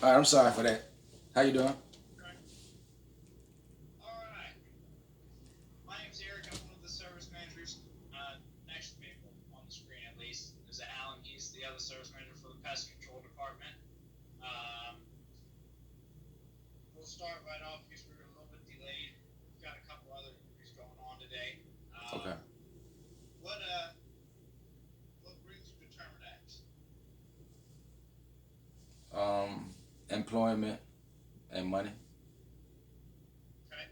All right, I'm sorry for that. How you doing? Okay. All right. My name's Eric. I'm one of the service managers. Next to me, well, on the screen at least, is Alan. He's the other service manager for the pest control department. Um, we'll start right off because we were a little bit delayed. We've got a couple other interviews going on today. Okay. What what brings you to Terminex? Um, Employment and money. Okay.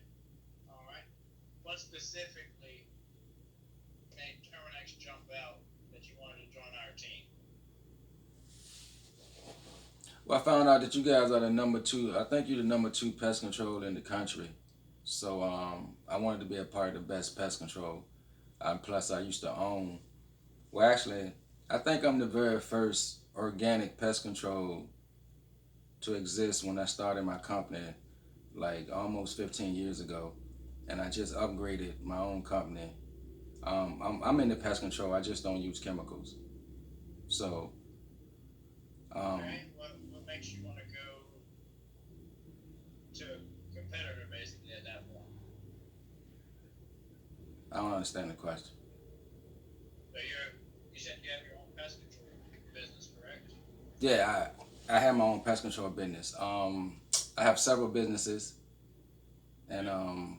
All right. What specifically made Terminex jump out that you wanted to join our team? Well, I found out that you guys are the number two. I think you're the number two pest control in the country. So I wanted to be a part of the best pest control. Plus, I used to own. Well, actually, I think I'm the very first organic pest control to exist when I started my company, like almost 15 years ago, and I just upgraded my own company. I'm in the pest control. I just don't use chemicals. So um, Okay. What makes you want to go to a competitor basically at that point? I don't understand the question. So you said you have your own pest control business, correct? Yeah, I have my own pest control business. I have several businesses, and Okay.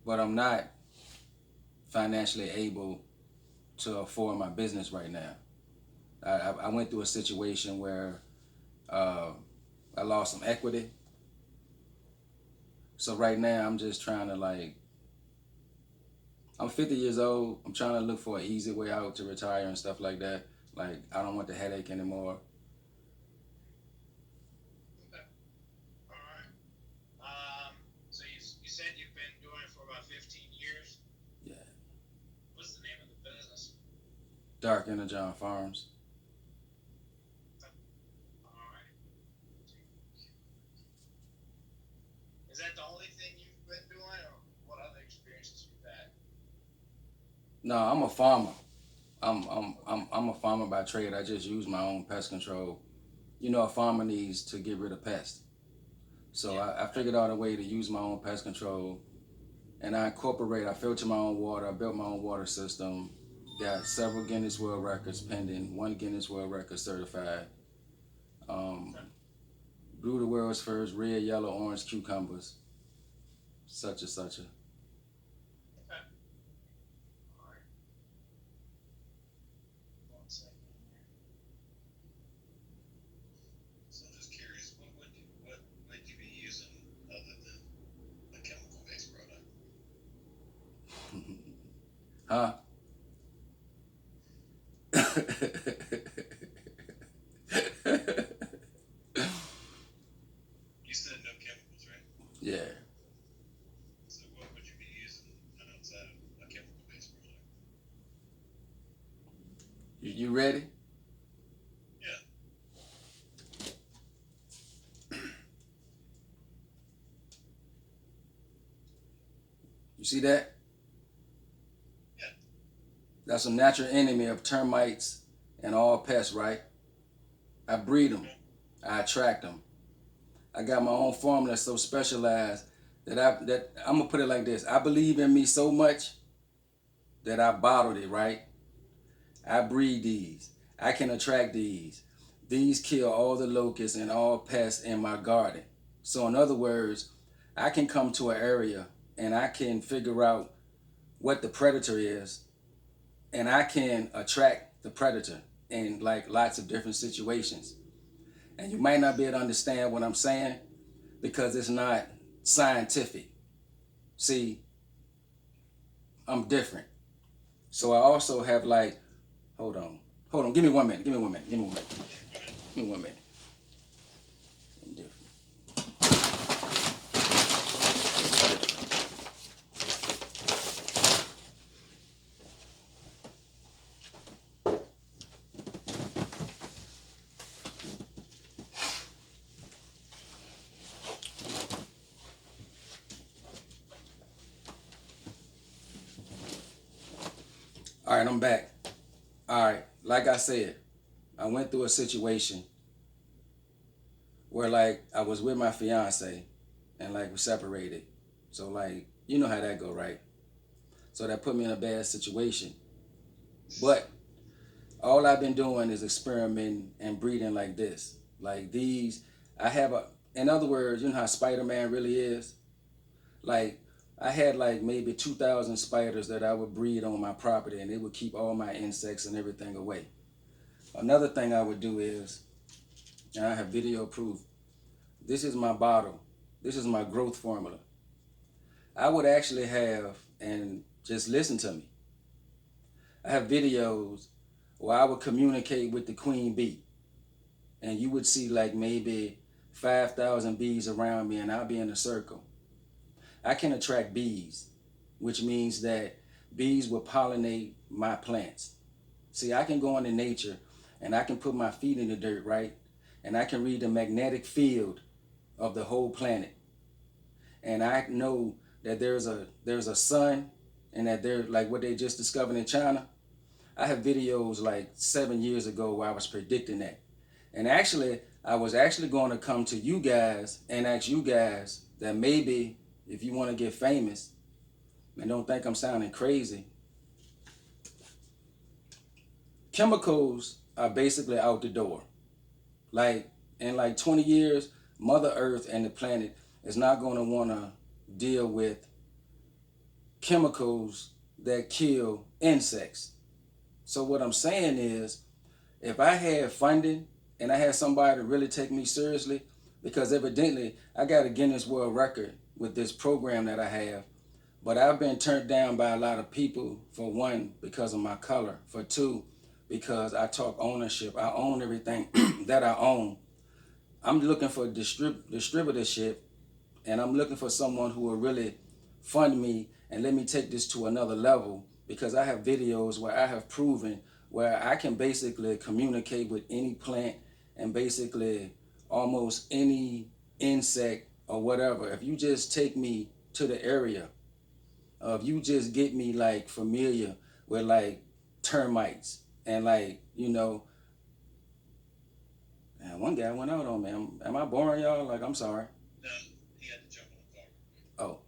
but I'm not financially able to afford my business right now. I went through a situation where uh, I lost some equity. So right now I'm just trying to like I'm 50 years old. I'm trying to look for an easy way out to retire and stuff like that. Like I don't want the headache anymore. Okay. All right. So you said you've been doing it for about 15 years. Yeah. What's the name of the business? Dark Energon Farms. Okay. All right. Is that the only thing you've been doing, or what other experiences you've had? No, I'm a farmer. Okay. I'm a farmer by trade. I just use my own pest control. You know, a farmer needs to get rid of pests. So Yeah. I Okay. figured out a way to use my own pest control, and I filter my own water. I built my own water system. Got several Guinness World Records pending. One Guinness World Record certified. Um, Okay. Grew the world's first red, yellow, orange cucumbers. Such and such a. Okay. All right. One second here. So I'm just curious, what would you be using other than a chemical based product? Huh? You said no chemicals, right? Yeah. So what would you be using outside of a chemical based product? You ready? Yeah, You see that? yeah, That's a natural enemy of termites and all pests, right? I breed them. okay. I attract them. I got my own formula that's so specialized that I'm gonna put it like this. I believe in me so much that I bottled it, right? I breed these. I can attract these. These kill all the locusts and all pests in my garden. So in other words, I can come to an area and I can figure out what the predator is and I can attract the predator in like lots of different situations. And you might not be able to understand what I'm saying because it's not scientific. See, I'm different. So I also have like, hold on, hold on, give me 1 minute, give me 1 minute, give me 1 minute, Go ahead. give me 1 minute. I'm different. All right, I'm back. All right, like I said, I went through a situation where like I was with my fiance and like we separated. So like you know how that go, right? So that put me in a bad situation. But all I've been doing is experimenting and breeding like this. Like these, I have a. In other words, you know how Spider-Man really is. Like I had like maybe 2,000 spiders that I would breed on my property, and it would keep all my insects and everything away. Another thing I would do is, and I have video proof. This is my bottle. This is my growth formula. I would actually have, and just listen to me. I have videos where I would communicate with the queen bee, and you would see like maybe 5,000 bees around me, and I'll be in a circle. I can attract bees, which means that bees will pollinate my plants. See, I can go into nature and I can put my feet in the dirt, right? And I can read the magnetic field of the whole planet. And I know that there's a sun and that they're like what they just discovered in China. I have videos like 7 years ago where I was predicting that. And actually, I was actually going to come to you guys and ask you guys that maybe if you want to get famous, and don't think I'm sounding crazy, chemicals are basically out the door. Like in like 20 years, Mother Earth and the planet is not going to want to deal with chemicals that kill insects. So what I'm saying is, if I had funding and I had somebody to really take me seriously, because evidently I got a Guinness World Record with this program that I have, but I've been turned down by a lot of people. For one, because of my color. For two, because I talk ownership. I own everything that I own. I'm looking for distributorship, and I'm looking for someone who will really fund me and let me take this to another level, because I have videos where I have proven where I can basically communicate with any plant and basically almost any insect or whatever. If you just take me to the area, if you just get me like familiar with like termites and like, man, one guy went out on me. Am I boring y'all? Like, I'm sorry. No, he had to jump on the car. Oh.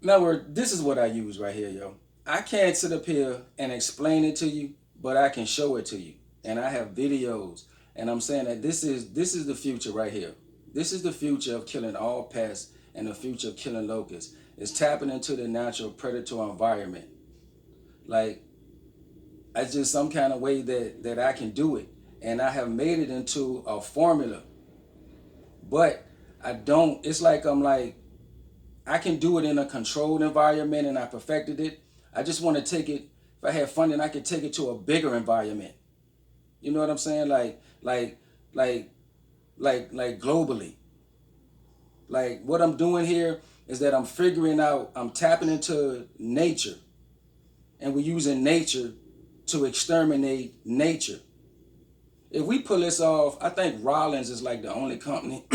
In other words, this is what I use right here, yo. I can't sit up here and explain it to you, but I can show it to you. And I have videos. And I'm saying that this is the future right here. This is the future of killing all pests and the future of killing locusts. It's tapping into the natural predator environment. Like, it's just some kind of way that I can do it. And I have made it into a formula. But I don't, it's like I'm like, I can do it in a controlled environment and I perfected it. I just want to take it, if I had funding, I could take it to a bigger environment. You know what I'm saying? Like, like globally. Like what I'm doing here is that I'm figuring out, I'm tapping into nature, and we're using nature to exterminate nature. If we pull this off, I think Rollins is like the only company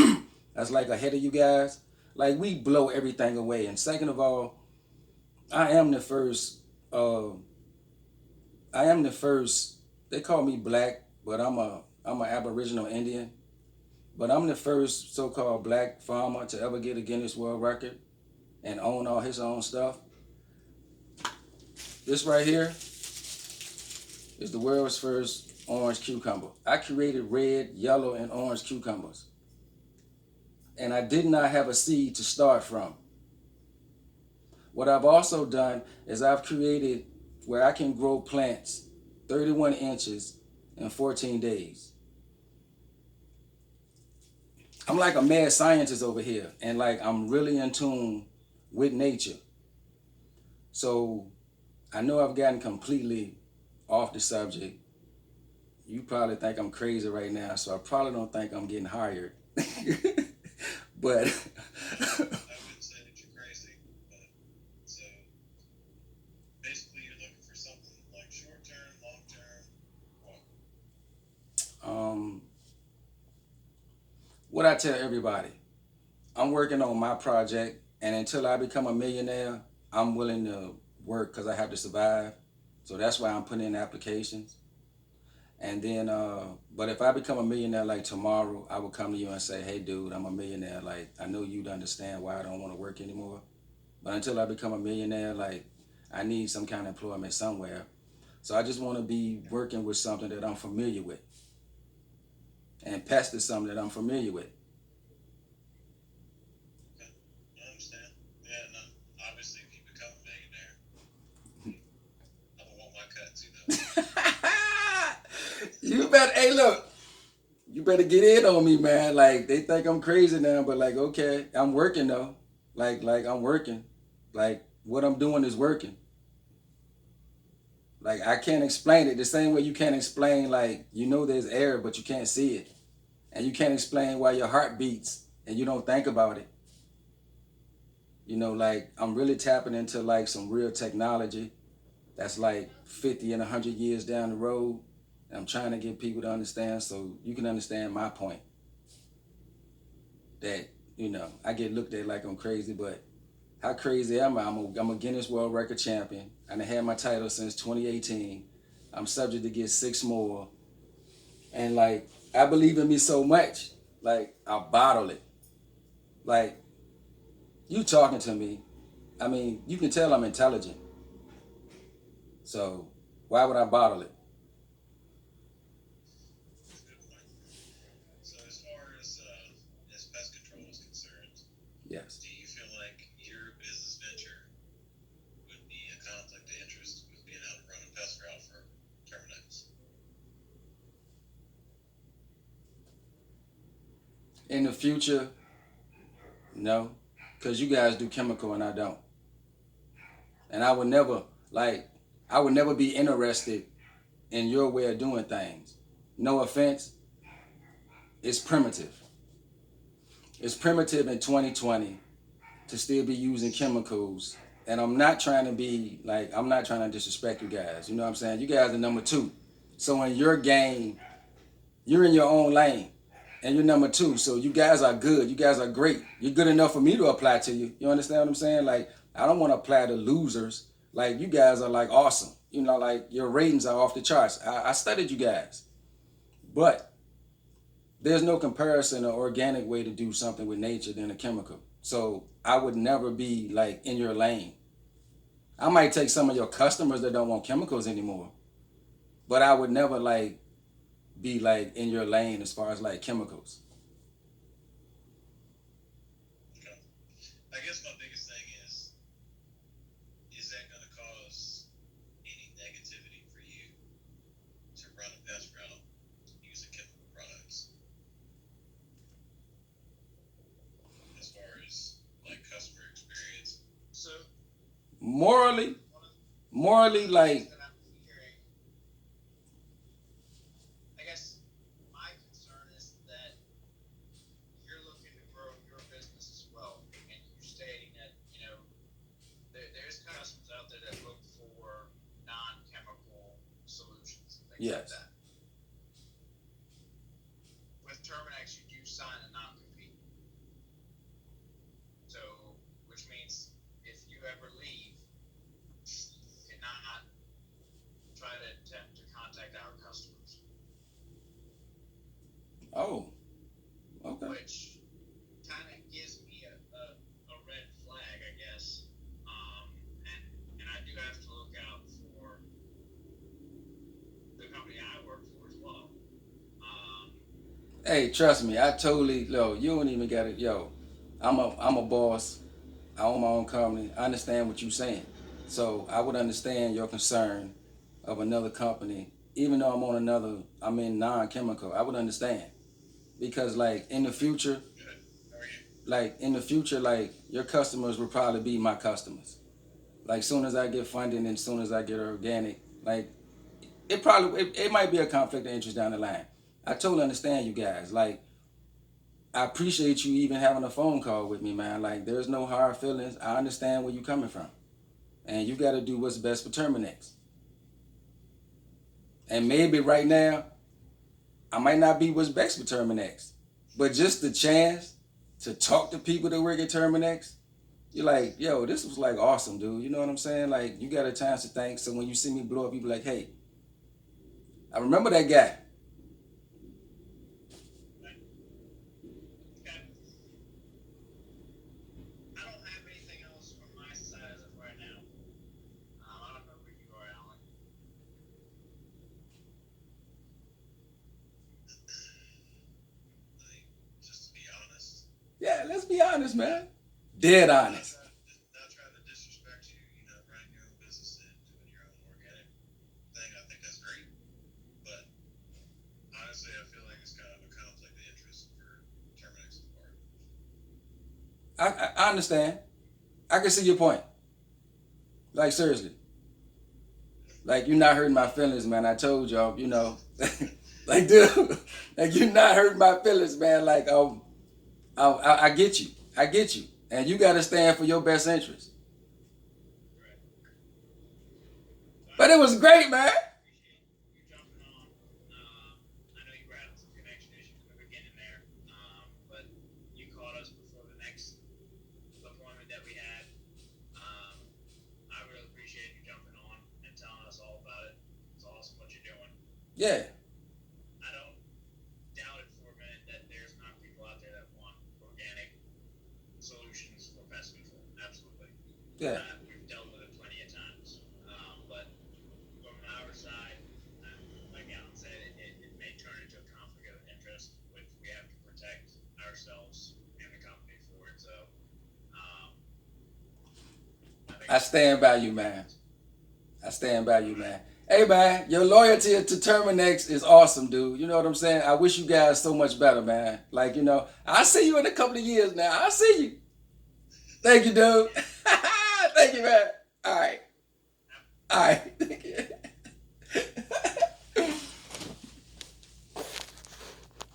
that's like ahead of you guys. Like we blow everything away. And second of all, I am the first. I am the first. They call me black, but I'm an Aboriginal Indian. But I'm the first so-called black farmer to ever get a Guinness World Record and own all his own stuff. This right here is the world's first orange cucumber. I created red, yellow, and orange cucumbers. And I did not have a seed to start from. What I've also done is I've created where I can grow plants 31 inches in 14 days. I'm like a mad scientist over here, and like I'm really in tune with nature. So I know I've gotten completely off the subject. You probably think I'm crazy right now, so I probably don't think I'm getting hired. But I wouldn't say that you're crazy, but so basically you're looking for something like short term, long term, what? What I tell everybody, I'm working on my project, and until I become a millionaire, I'm willing to work because I have to survive. So that's why I'm putting in applications. And then, but if I become a millionaire like tomorrow, I would come to you and say, hey, dude, I'm a millionaire. Like, I know you'd understand why I don't want to work anymore. But until I become a millionaire, like, I need some kind of employment somewhere. So I just want to be working with something that I'm familiar with. And Pest is something that I'm familiar with. Okay, I understand. Yeah, no, obviously, if you become a millionaire, I'm gonna want my cut too, though. You better, hey, look, you better get in on me, man. Like, they think I'm crazy now, but like, okay, I'm working though. Like I'm working. Like, what I'm doing is working. Like, I can't explain it the same way you can't explain, like, there's air, but you can't see it. And you can't explain why your heart beats and you don't think about it. Like, I'm really tapping into like some real technology that's like 50 and 100 years down the road. And I'm trying to get people to understand so you can understand my point. That, I get looked at like I'm crazy, but how crazy am I? I'm a Guinness World Record champion. And I had my title since 2018. I'm subject to get 6 more. And like, I believe in me so much, like, I bottle it. Like, you talking to me, I mean, you can tell I'm intelligent. So why would I bottle it? That's a good point. So, as far as pest control is concerned, Yes. do you feel like your business venture would be a conflict of interest with being out running pest route for Terminex? In the future, no, because you guys do chemical and I don't. And like, I would never be interested in your way of doing things. No offense, it's primitive. It's primitive in 2020 to still be using chemicals. And I'm not trying to be like, I'm not trying to disrespect you guys. You know what I'm saying? You guys are number 2. So in your game, you're in your own lane. And you're number 2. So you guys are good. You guys are great. You're good enough for me to apply to you. You understand what I'm saying? Like, I don't want to apply to losers. Like, you guys are like awesome. Like, your ratings are off the charts. I studied you guys. But there's no comparison or organic way to do something with nature than a chemical. So I would never be like in your lane. I might take some of your customers that don't want chemicals anymore, but I would never like be like in your lane as far as like chemicals. Okay. I guess my biggest thing is that going to cause any negativity for you to run a pest route using chemical products as far as like customer experience? So Morally, one of morally, the things like, that I'm hearing, I guess my concern is that you're looking to grow your business as well, and you're stating that there's customers out there that look for non-chemical solutions and things like yes. that. With Terminex, you do sign a non-compete, so which means if you ever leave, you cannot try to attempt to contact our customers, Oh, okay. which kind of gives me a red flag, I guess. And I do have to look out for the company I work for as well. Hey, trust me, I totally, you don't even got it. I'm a boss. I own my own company. I understand what you're saying. So I would understand your concern of another company, even though I'm in non-chemical. I would understand because like in the future, Good. How are you? like your customers will probably be my customers. Like soon as I get funding and soon as I get organic, like it might be a conflict of interest down the line. I totally understand you guys. Like I appreciate you even having a phone call with me, man. Like there's no hard feelings. I understand where you're coming from. And you got to do what's best for Terminex. And maybe right now, I might not be what's best for Terminex, but just the chance to talk to people that work at Terminex, you're like, yo, this was like awesome, dude. You know what I'm saying? Like, you got a chance to thank. So when you see me blow up, you be like, hey, I remember that guy. Okay. I don't have anything else from my side as of right now. I don't know where you are, Alan. Like, just to be honest, Yeah, let's be honest, man. Dead honest. not trying to disrespect you, running your own business and doing your own organic thing. I think that's great. But honestly, I feel like it's kind of a conflict of interest for Terminix's part. I understand. I can see your point. Like seriously. Like you're not hurting my feelings, man. I told y'all, like dude, like you're not hurting my feelings, man. Like I get you. I get you. And you gotta stand for your best interest. Right. But it was great, man. Appreciate you jumping on. I know you were having some connection issues in the beginning there, but you caught us before the next appointment that we had. I really appreciate you jumping on and telling us all about it. It's awesome what you're doing. Yeah. I don't doubt it for a minute that there's not people out there that want organic solutions for pest control. Absolutely. Yeah. We've dealt with it plenty of times. But from our side, like Alan said, it may turn into a conflict of interest, which we have to protect ourselves and the company for it. So, I stand by you, man. I stand by you, man. Hey, man, your loyalty to Terminex is awesome, dude. You know what I'm saying? I wish you guys so much better, man. Like, I'll see you in a couple of years now. I'll see you. Thank you, dude. Thank you, man. All right. All right. Thank you.